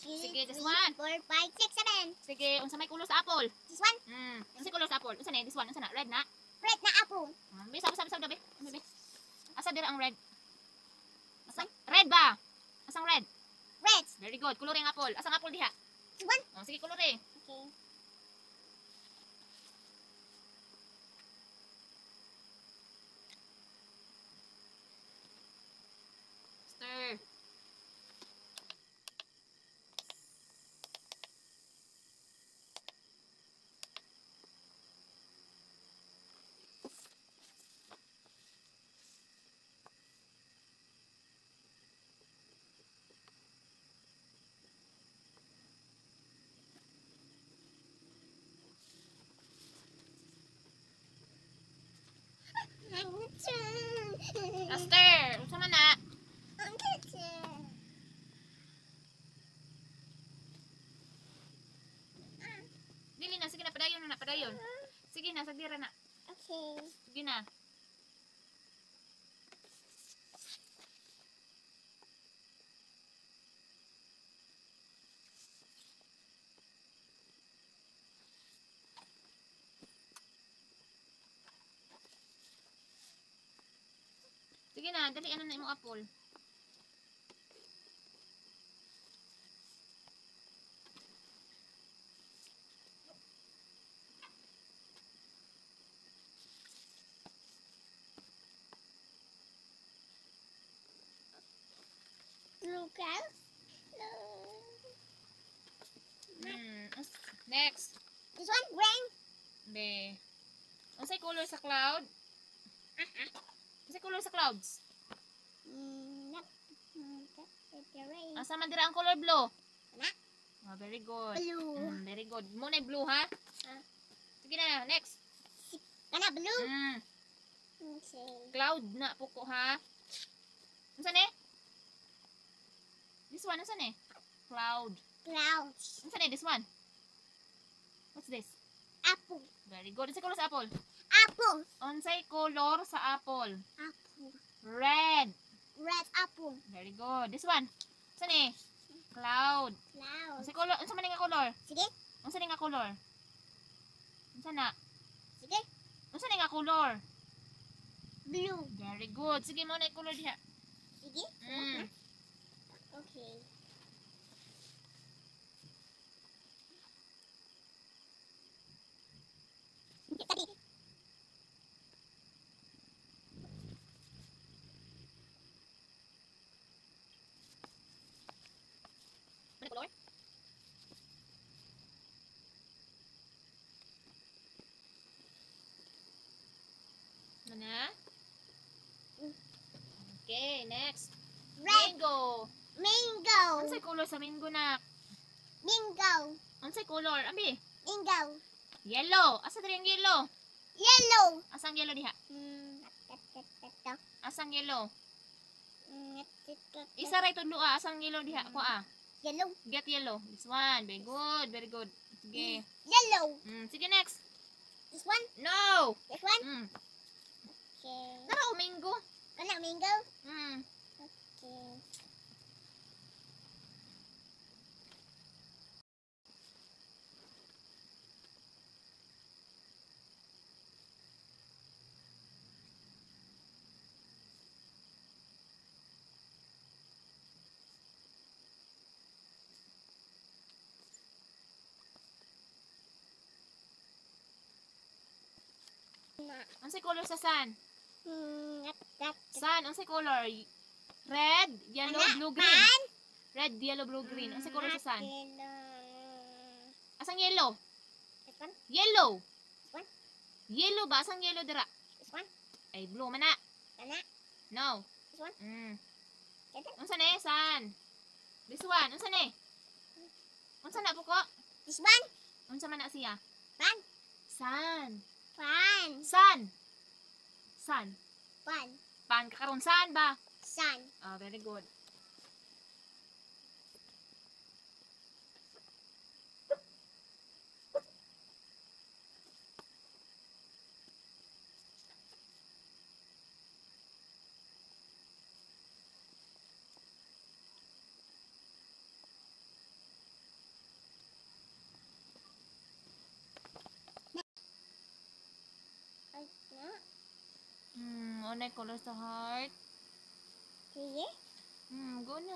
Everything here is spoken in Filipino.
Sige, this one. 4, 5, 6, 7. Sige, unsa may color sa apple? This one. Unsa color sa apple? Unsa na this one? Unsa na? Red na? Red na apple. Bisa dabi. Asa dira ang red? Asa? Red ba? Asang red? Red. Very good. Coloring apple. Asang apple diha? This one. Sige, coloring. Okay. Stir. Stir. Unsa man na? Dili na, sige na, padayon. Sige na, sagdira na. Okay. Sige na. Sige na, dali ano na imong apple. Lucas. Next. This one, green. Be. Unsay color sa cloud? Unsay color sa clouds? Asa man dira ang color blue? Ana. Oh, very good. Blue. Very good. Mo na blue ha? Sige na, next. Kana blue. Okay. Cloud na puko ha. Unsa ni? This one, unsa ni? Cloud. Clouds. Unsa ni this one? What's this? Apple. Very good. Unsay color sa apple? Apple. Unsay color sa apple? Apple. Red. Red apple. Very good. This one. Unsa ni? Cloud. Cloud. Unsay color? Unsa man nga color? Sige. Unsa ni nga color? Unsa na? Sige. Unsa ni nga color? Blue. Very good. Sige mo na yung color diha. Sige. Okay. Ano color? Mana? Okay, next. Red. Mango. Mango. Unsay color sa mango na? Mango. Unsay color? Abi. Mango. Yellow. Asa diri ang yellow? Yellow. Asang yellow diha? Ito. Asang yellow? Ito. Isa ra itong duha. Asang yellow diha? Ko Yellow. Get yellow. This one. Very good. Very good. Sige. Yellow. Sige next. This one. No. This one. Okay. Okay. Tara o mango. Kana mango. Okay. Unsay color sa sun? That. Sun, unsay color? Red, yellow, Ana, blue, green. Red, yellow, blue, green. Unsay color sa sun? Asang yellow? This one. Yellow. This one. Yellow ba? Asang yellow dira? This one. Ay, blue man na. Kana. No. This one. Ito. Unsa ni? Sun. This one. Unsa ni? Unsa na po ko? This one. Unsa man na siya? Pan. Sun. Pan. Sun. Sun. Pan. Pan kakaron sun ba? Sun. Oh, very good. Naunay color sa heart. Sige. Go na.